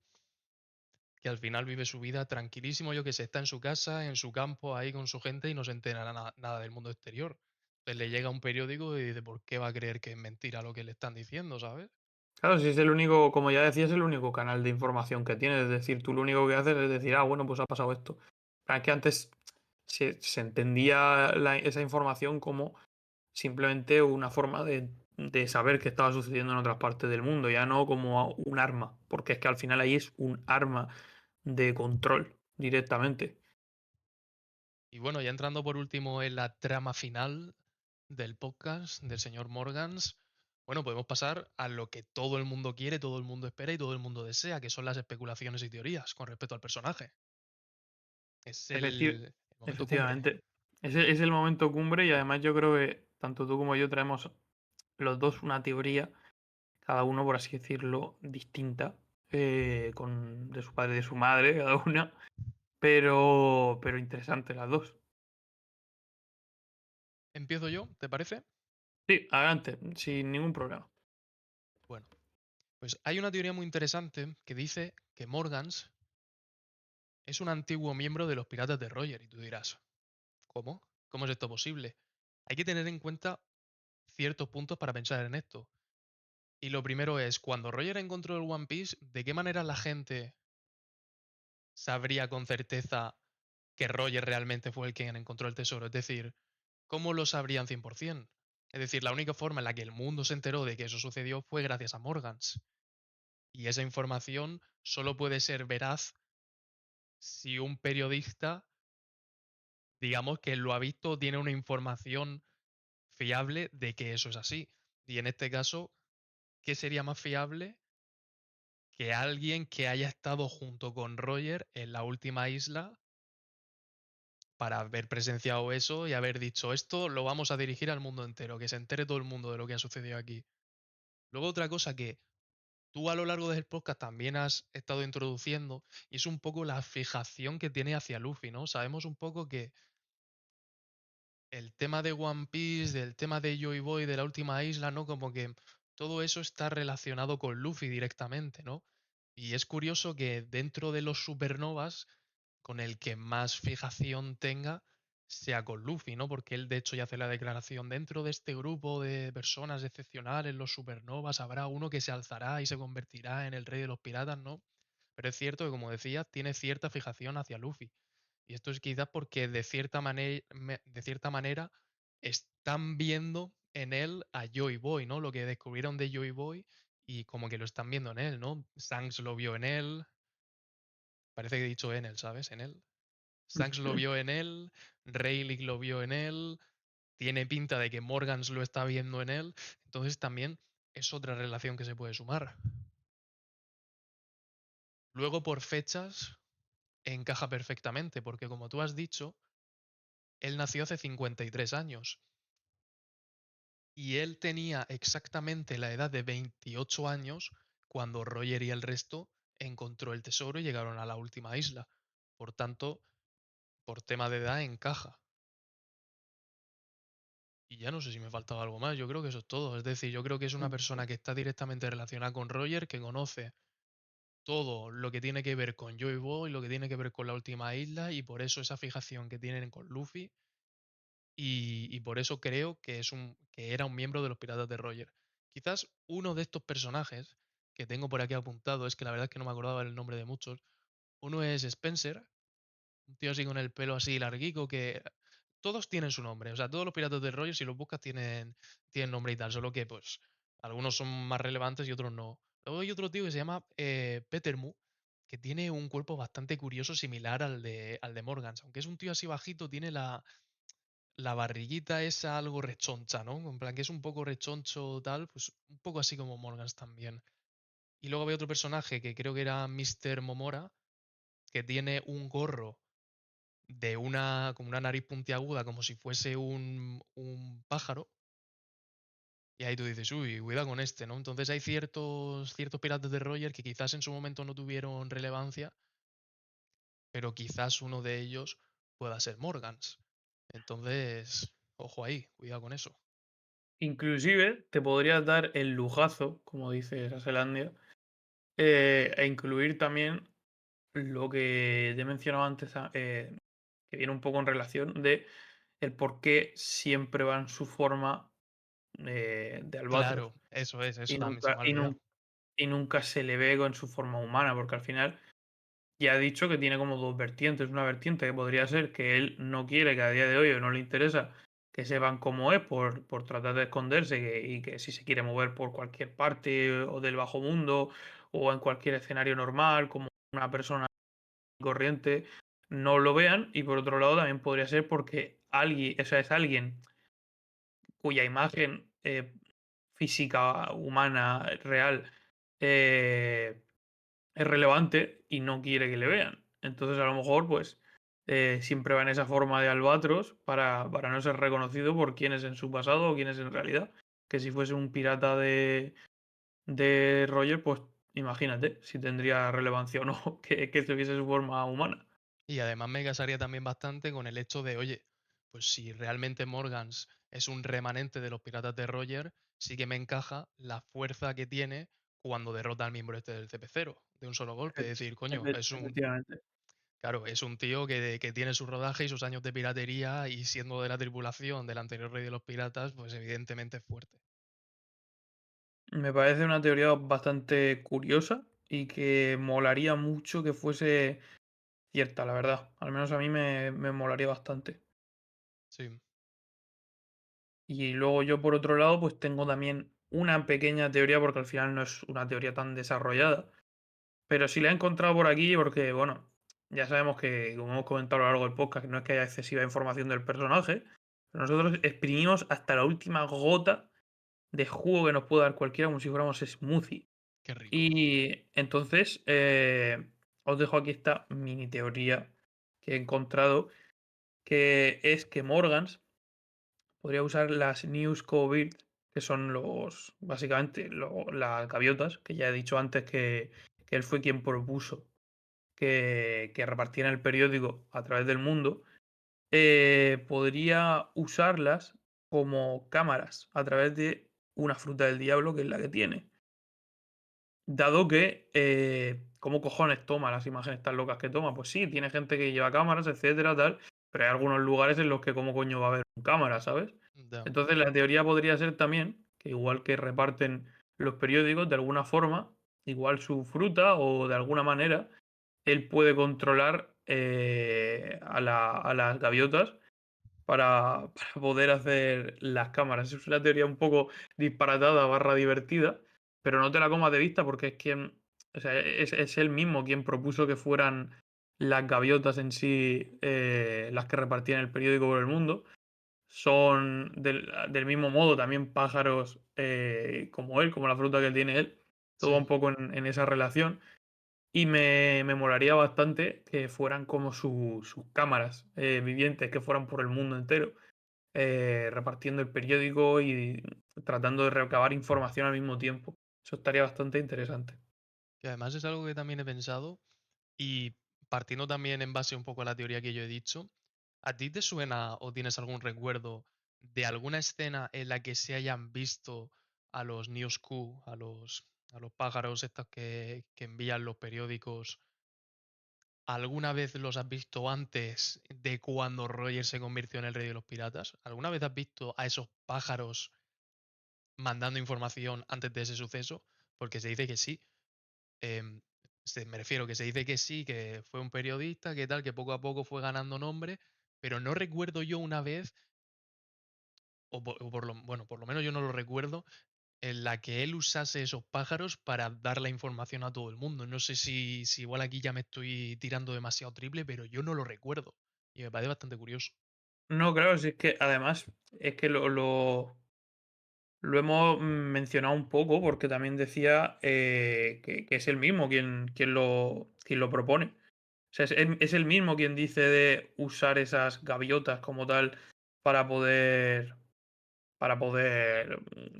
que al final vive su vida tranquilísimo, yo que sé, está en su casa, en su campo, ahí con su gente y no se entera nada del mundo exterior. Entonces le llega un periódico y dice, ¿por qué va a creer que es mentira lo que le están diciendo, ¿sabes? Claro, si es el único, como ya decía, es el único canal de información que tienes. Es decir, tú lo único que haces es decir, ah, bueno, pues ha pasado esto. Es que antes se entendía esa información como simplemente una forma de saber qué estaba sucediendo en otras partes del mundo, ya no como un arma, porque es que al final ahí es un arma de control directamente. Y bueno, ya entrando por último en la trama final del podcast del señor Morgans, bueno, podemos pasar a lo que todo el mundo quiere, todo el mundo espera y todo el mundo desea, que son las especulaciones y teorías con respecto al personaje. Es Efecti- el momento cumbre. Efectivamente. Ese es el momento cumbre y además yo creo que tanto tú como yo traemos los dos una teoría, cada uno, por así decirlo, distinta, de su padre y de su madre, cada una, pero interesante las dos. Empiezo yo, ¿te parece? Sí, adelante, sin ningún problema. Bueno, pues hay una teoría muy interesante que dice que Morgans es un antiguo miembro de los Piratas de Roger y tú dirás, ¿cómo? ¿Cómo es esto posible? Hay que tener en cuenta ciertos puntos para pensar en esto. Y lo primero es, cuando Roger encontró el One Piece, ¿de qué manera la gente sabría con certeza que Roger realmente fue el quien encontró el tesoro? Es decir, ¿cómo lo sabrían 100%? Es decir, la única forma en la que el mundo se enteró de que eso sucedió fue gracias a Morgans. Y esa información solo puede ser veraz si un periodista, digamos que lo ha visto, tiene una información fiable de que eso es así. Y en este caso, ¿qué sería más fiable que alguien que haya estado junto con Roger en la última isla para haber presenciado eso y haber dicho esto lo vamos a dirigir al mundo entero, que se entere todo el mundo de lo que ha sucedido aquí? Luego otra cosa que tú a lo largo del podcast también has estado introduciendo y es un poco la fijación que tiene hacia Luffy, ¿no? Sabemos un poco que el tema de One Piece, del tema de Joy Boy, de la última isla, ¿no? Como que todo eso está relacionado con Luffy directamente, ¿no? Y es curioso que dentro de los supernovas, con el que más fijación tenga sea con Luffy, ¿no? Porque él de hecho ya hace la declaración, dentro de este grupo de personas excepcionales, los supernovas, habrá uno que se alzará y se convertirá en el rey de los piratas, ¿no? Pero es cierto que, como decía, tiene cierta fijación hacia Luffy. Y esto es quizás porque de cierta manera están viendo en él a Joy Boy, ¿no? Lo que descubrieron de Joy Boy y como que lo están viendo en él, ¿no? Shanks lo vio en él, parece que he dicho en él, ¿sabes? En él. Shanks lo vio en él, Rayleigh lo vio en él, tiene pinta de que Morgans lo está viendo en él, entonces también es otra relación que se puede sumar. Luego por fechas encaja perfectamente, porque como tú has dicho, él nació hace 53 años y él tenía exactamente la edad de 28 años cuando Roger y el resto encontró el tesoro y llegaron a la última isla. Por tanto, por tema de edad encaja. Y ya no sé si me faltaba algo más, yo creo que eso es todo. Es decir, yo creo que es una persona que está directamente relacionada con Roger, que conoce todo lo que tiene que ver con Joy Boy, lo que tiene que ver con la última isla, y por eso esa fijación que tienen con Luffy, y por eso creo que, que era un miembro de los Piratas de Roger. Quizás uno de estos personajes que tengo por aquí apuntado, es que la verdad es que no me acordaba el nombre de muchos. Uno es Spencer, un tío así con el pelo así larguico que todos tienen su nombre. O sea, todos los piratas del rollo, si los buscas, tienen nombre y tal. Solo que, pues, algunos son más relevantes y otros no. Luego hay otro tío que se llama Peter Moo, que tiene un cuerpo bastante curioso, similar al de Morgans. Aunque es un tío así bajito, tiene la barriguita esa algo rechoncha, ¿no? En plan que es un poco rechoncho tal, pues un poco así como Morgans también. Y luego había otro personaje que creo que era Mr. Momora, que tiene un gorro de una, como una nariz puntiaguda, como si fuese un pájaro. Y ahí tú dices, uy, cuidado con este, ¿no? Entonces hay ciertos piratas de Roger que quizás en su momento no tuvieron relevancia, pero quizás uno de ellos pueda ser Morgans. Entonces, ojo ahí, cuidado con eso. Inclusive te podrías dar el lujazo, como dice Raselandia, e incluir también lo que te he mencionado antes, que viene un poco en relación de el por qué siempre va en su forma de albatros Claro, eso es, y eso también se nunca, me ha olvidado. y nunca se le ve en su forma humana, porque al final ya ha dicho que tiene como dos vertientes. Una vertiente que podría ser que él no quiere que a día de hoy o no le interesa que sepan cómo es por tratar de esconderse y que si se quiere mover por cualquier parte o del bajo mundo o en cualquier escenario normal, como una persona corriente, no lo vean. Y por otro lado también podría ser porque alguien, o sea, es alguien cuya imagen física, humana, real, eh, es relevante y no quiere que le vean. Entonces, a lo mejor, pues, siempre va en esa forma de albatros para no ser reconocido por quién es en su pasado o quién es en realidad. Que si fuese un pirata de Roger, pues imagínate si tendría relevancia o no que tuviese su forma humana. Y además me casaría también bastante con el hecho de, oye, pues si realmente Morgans es un remanente de los piratas de Roger, sí que me encaja la fuerza que tiene cuando derrota al miembro este del CP0 de un solo golpe. Es decir, coño, Efectivamente. claro, es un tío que tiene su rodaje y sus años de piratería y siendo de la tripulación del anterior rey de los piratas, pues evidentemente es fuerte. Me parece una teoría bastante curiosa y que molaría mucho que fuese cierta, la verdad. Al menos a mí me molaría bastante. Sí, Y luego yo, por otro lado, pues tengo también una pequeña teoría, porque al final no es una teoría tan desarrollada, pero sí la he encontrado por aquí porque, bueno, ya sabemos que, como hemos comentado a lo largo del podcast, que no es que haya excesiva información del personaje, pero nosotros exprimimos hasta la última gota de jugo que nos puede dar cualquiera como si fuéramos smoothie. qué rico. Y entonces, os dejo aquí esta mini teoría que he encontrado, que es que Morgans podría usar las News Covert, que son básicamente las gaviotas, que ya he dicho antes que él fue quien propuso que repartieran el periódico a través del mundo. Podría usarlas como cámaras a través de una fruta del diablo, que es la que tiene. Dado que, ¿cómo cojones toma las imágenes tan locas que toma? Pues sí, tiene gente que lleva cámaras, etcétera, tal, pero hay algunos lugares en los que cómo coño va a haber un cámara, ¿sabes? Ya. Entonces la teoría podría ser también que igual que reparten los periódicos, de alguna forma, igual su fruta o de alguna manera, él puede controlar a las gaviotas para poder hacer las cámaras. Es una teoría un poco disparatada barra divertida, pero no te la comas de vista porque es quien, o sea, es él mismo quien propuso que fueran las gaviotas en sí las que repartían el periódico por el mundo. Son del mismo modo también pájaros como él, como la fruta que tiene él. Todo un Sí. poco en esa relación. Y me molaría bastante que fueran como sus cámaras vivientes, que fueran por el mundo entero repartiendo el periódico y tratando de recabar información al mismo tiempo. Eso estaría bastante interesante. Que además es algo que también he pensado y partiendo también en base un poco a la teoría que yo he dicho, ¿a ti te suena o tienes algún recuerdo de alguna escena en la que se hayan visto a los News-Q, a los pájaros estos que envían los periódicos? ¿Alguna vez los has visto antes de cuando Roger se convirtió en el rey de los piratas? ¿Alguna vez has visto a esos pájaros mandando información antes de ese suceso? Porque se dice que sí. Em, me refiero que se dice que sí, que fue un periodista, que tal, que poco a poco fue ganando nombre, pero no recuerdo yo una vez, bueno, por lo menos yo no lo recuerdo, en la que él usase esos pájaros para dar la información a todo el mundo. No sé si igual aquí ya me estoy tirando demasiado triple, pero yo no lo recuerdo. Y me parece bastante curioso. No, claro, si es que además es que lo hemos mencionado un poco porque también decía que es el mismo quien lo propone. O sea, es el mismo quien dice de usar esas gaviotas como tal para poder,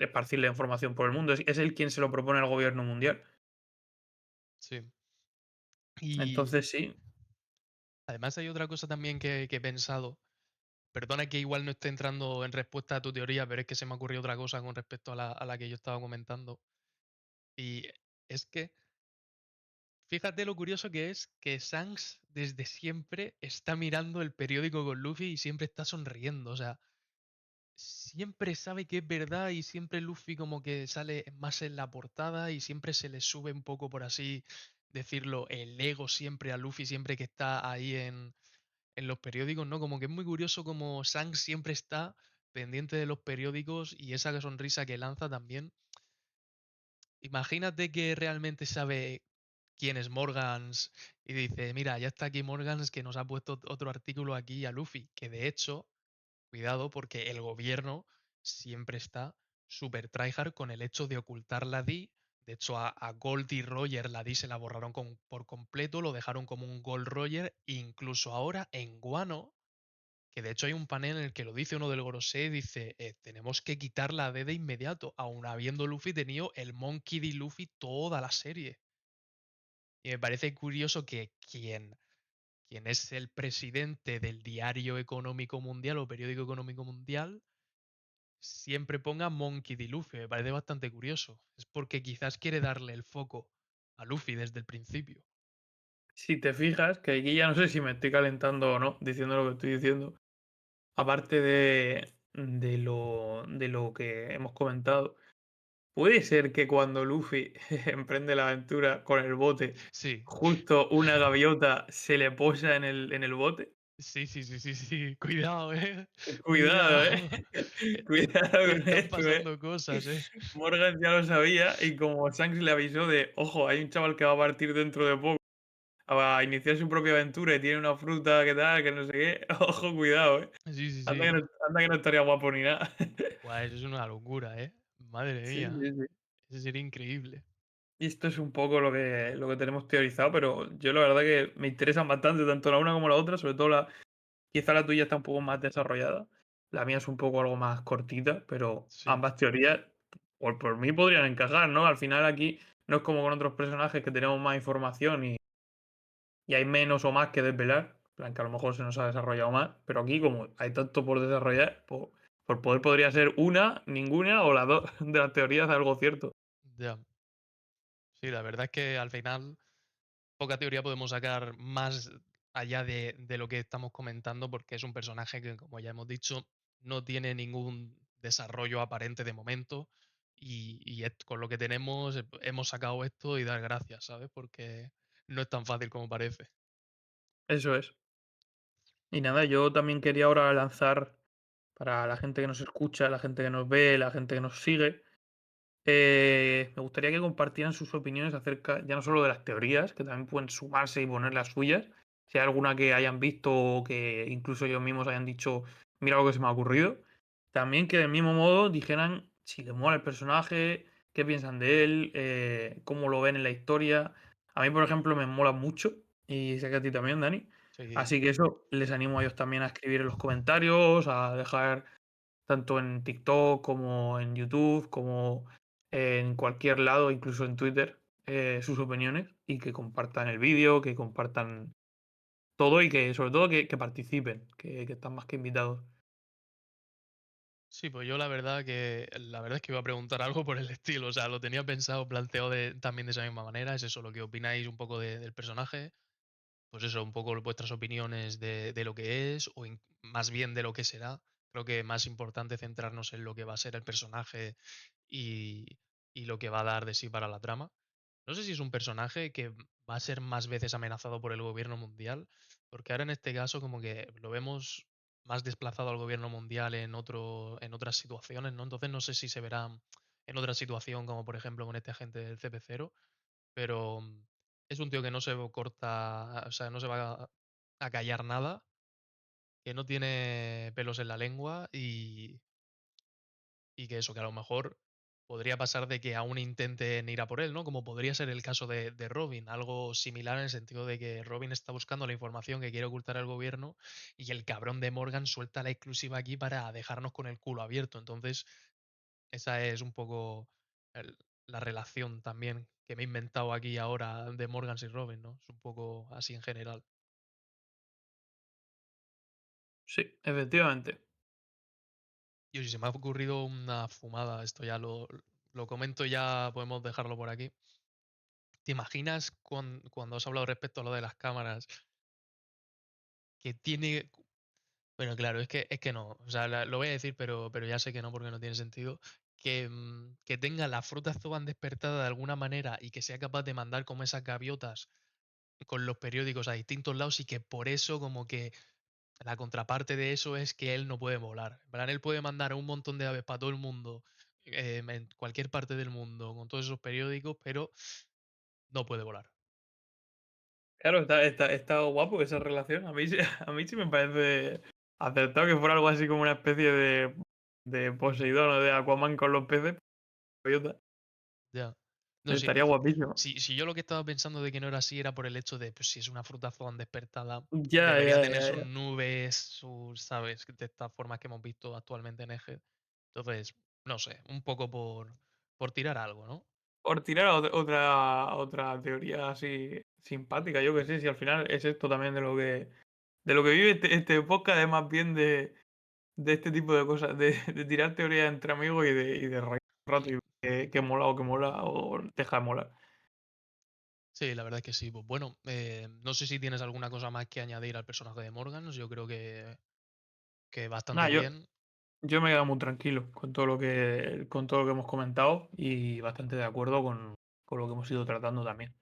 esparcir la información por el mundo. Es él quien se lo propone al gobierno mundial. Sí. Y Entonces, sí, además hay otra cosa también que he pensado. Perdona que igual no esté entrando en respuesta a tu teoría, pero es que se me ocurrió otra cosa con respecto a la que yo estaba comentando. Y es que, fíjate lo curioso que es que Shanks desde siempre está mirando el periódico con Luffy y siempre está sonriendo. O sea, siempre sabe que es verdad y siempre Luffy como que sale más en la portada y siempre se le sube un poco, por así decirlo, el ego siempre a Luffy, siempre que está ahí en los periódicos, ¿no? Como que es muy curioso como Shanks siempre está pendiente de los periódicos y esa sonrisa que lanza también. Imagínate que realmente sabe quién es Morgans y dice, mira, ya está aquí Morgans que nos ha puesto otro artículo aquí a Luffy, que de hecho, cuidado porque el gobierno siempre está súper tryhard con el hecho de ocultar la D. De hecho, a Gold y Roger la D se la borraron por completo, lo dejaron como un Gold Roger, incluso ahora en Guano, que de hecho hay un panel en el que lo dice uno del Gorosei, dice, tenemos que quitar la D de inmediato, aun habiendo Luffy tenido el Monkey D. Luffy toda la serie. Y me parece curioso que quien es el presidente del Diario Económico Mundial o Periódico Económico Mundial siempre ponga Monkey D. Luffy. Me parece bastante curioso. Es porque quizás quiere darle el foco a Luffy desde el principio. si te fijas, que aquí ya no sé si me estoy calentando o no diciendo lo que estoy diciendo, aparte de lo que hemos comentado, puede ser que cuando Luffy emprende la aventura con el bote, Sí, justo una gaviota se le posa en el bote. sí, sí, sí, sí, sí. Cuidado, Cuidado, ¿eh? Cuidado. Cuidado con Están esto, ¿eh? pasando cosas, Morgan ya lo sabía y como Shanks le avisó de, ojo, hay un chaval que va a partir dentro de poco a iniciar su propia aventura y tiene una fruta que tal, que no sé qué, ojo, cuidado, ¿eh? Sí, sí, Anda sí. anda que no estaría guapo ni nada. Buah, eso es una locura, Madre Sí, mía. sí, sí. Eso sería increíble. Y esto es un poco lo que tenemos teorizado, pero yo la verdad que me interesan bastante, tanto la una como la otra, sobre todo quizá la tuya está un poco más desarrollada, la mía es un poco algo más cortita, pero Sí, ambas teorías por mí podrían encajar, ¿no? Al final aquí no es como con otros personajes que tenemos más información y hay menos o más que desvelar, en plan que a lo mejor se nos ha desarrollado más, pero aquí como hay tanto por desarrollar, pues, por poder podría ser una, ninguna o las dos de las teorías de algo cierto. ya. Sí, la verdad es que al final poca teoría podemos sacar más allá de lo que estamos comentando, porque es un personaje que, como ya hemos dicho, no tiene ningún desarrollo aparente de momento. Con lo que tenemos, hemos sacado esto y dar gracias, ¿sabes? Porque no es tan fácil como parece. Eso es. Y nada, yo también quería ahora lanzar para la gente que nos escucha, la gente que nos ve, la gente que nos sigue, me gustaría que compartieran sus opiniones acerca ya no solo de las teorías, que también pueden sumarse y poner las suyas, si hay alguna que hayan visto o que incluso ellos mismos hayan dicho, mira lo que se me ha ocurrido, también que del mismo modo dijeran si les mola el personaje, qué piensan de él, cómo lo ven en la historia. A mí, por ejemplo, me mola mucho y sé que a ti también, Dani. Sí, Así que eso les animo a ellos también a escribir en los comentarios, a dejar tanto en TikTok como en YouTube, como en cualquier lado, incluso en Twitter, sus opiniones y que compartan el vídeo, que compartan todo y que sobre todo que participen, que están más que invitados. sí, pues yo la verdad es que iba a preguntar algo por el estilo, o sea, lo tenía pensado, planteado también de esa misma manera, es eso, lo que opináis un poco del personaje, pues eso, un poco vuestras opiniones de lo que es, más bien de lo que será. Creo que más importante centrarnos en lo que va a ser el personaje y, y lo que va a dar de sí para la trama. No sé si es un personaje que va a ser más veces amenazado por el gobierno mundial, porque ahora en este caso como que lo vemos más desplazado al gobierno mundial en otras situaciones, ¿no? Entonces no sé si se verá en otra situación, como por ejemplo con este agente del CP0, pero es un tío que no se corta, o sea, no se va a callar nada que no tiene pelos en la lengua y que eso, que a lo mejor podría pasar de que aún intenten ir a por él, ¿no? Como podría ser el caso de Robin, algo similar en el sentido de que Robin está buscando la información que quiere ocultar al gobierno y el cabrón de Morgan suelta la exclusiva aquí para dejarnos con el culo abierto. Entonces, esa es un poco la relación también que me he inventado aquí ahora de Morgan y Robin, ¿no? Es un poco así en general. Sí, efectivamente. Y si se me ha ocurrido una fumada, esto ya lo comento y ya podemos dejarlo por aquí. ¿Te imaginas cuando has hablado respecto a lo de las cámaras que tiene... Bueno, claro, es que no. O sea, lo voy a decir, pero ya sé que no porque no tiene sentido. Que, que tenga la fruta Zoan despertada de alguna manera y que sea capaz de mandar como esas gaviotas con los periódicos a distintos lados y que por eso como que la contraparte de eso es que él no puede volar. En plan, él puede mandar un montón de aves para todo el mundo, en cualquier parte del mundo, con todos esos periódicos, pero no puede volar. Claro, está guapo esa relación. A mí, a mí sí me parece acertado que fuera algo así como una especie de Poseidón o de Aquaman con los peces. Gaviota. Ya. No, sí. Estaría guapísimo. Si yo lo que estaba pensando de que no era así era por el hecho de, pues si es una fruta Zoan despertada, Ya, debería ya, tener ya, sus ya. nubes, sus, ¿sabes? De estas formas que hemos visto actualmente en Eje. Entonces, no sé, un poco por tirar algo, ¿no? Por tirar otra teoría así simpática, yo que sé, si al final es esto también de lo que vive este podcast, es más bien de este tipo de cosas, de tirar teorías entre amigos y de reír un rato y ver que mola o deja de molar. Sí, la verdad es que sí. Pues bueno, no sé si tienes alguna cosa más que añadir al personaje de Morgan. Yo creo que bastante Nada, yo, bien. yo me he quedado muy tranquilo con todo lo que hemos comentado y bastante de acuerdo con lo que hemos ido tratando también.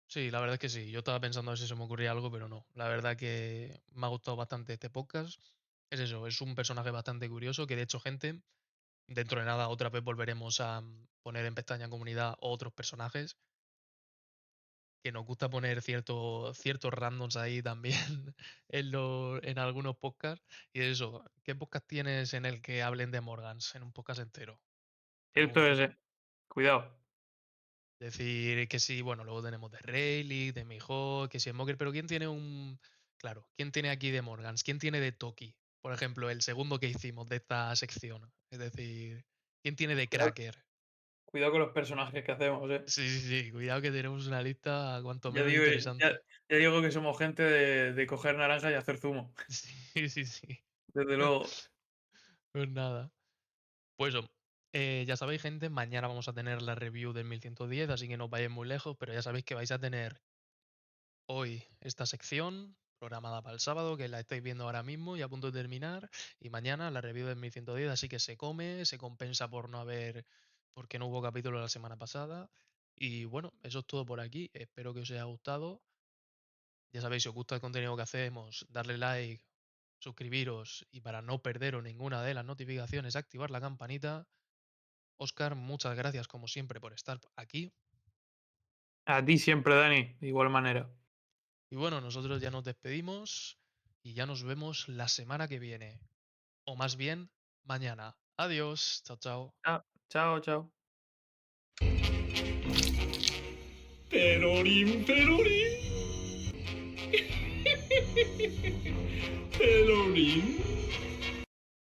Sí, la verdad es que sí. Yo estaba pensando a ver si se me ocurría algo, pero no. La verdad que me ha gustado bastante este podcast. Es eso, es un personaje bastante curioso que de hecho, gente, dentro de nada otra vez volveremos a poner en pestaña comunidad otros personajes que nos gusta poner ciertos randoms ahí también en algunos podcasts. Y eso, ¿qué podcast tienes en el que hablen de Morgans en un podcast entero? Cierto Pregunto. es, cuidado. Decir que sí, bueno, luego tenemos de Rayleigh, de Mihawk, que si Smoker, pero ¿quién tiene un... Claro, ¿quién tiene aquí de Morgans? ¿Quién tiene de Toki? Por ejemplo, el segundo que hicimos de esta sección. Es decir, ¿quién tiene de Cuidado, Cracker? cuidado con los personajes que hacemos, Sí, sí, sí, cuidado que tenemos una lista cuanto Ya menos digo, ya, interesante. ya digo que somos gente de coger naranjas y hacer zumo. Sí, sí, sí. Desde luego. Pues nada. Pues eso, ya sabéis, gente, mañana vamos a tener la review del 1110, así que no os vayáis muy lejos, pero ya sabéis que vais a tener hoy esta sección programada para el sábado, que la estáis viendo ahora mismo y a punto de terminar, y mañana la review del 1110, así que se come, se compensa por no haber, porque no hubo capítulo la semana pasada. Y bueno, eso es todo por aquí. Espero que os haya gustado. Ya sabéis, si os gusta el contenido que hacemos, darle like, suscribiros y para no perderos ninguna de las notificaciones, activar la campanita. Oscar, muchas gracias como siempre por estar aquí. A ti siempre, Dani, de igual manera. Y bueno, nosotros ya nos despedimos y ya nos vemos la semana que viene. O más bien, mañana. Adiós. Chao, chao. Ah, chao, chao. Perorín, perorín, perorín.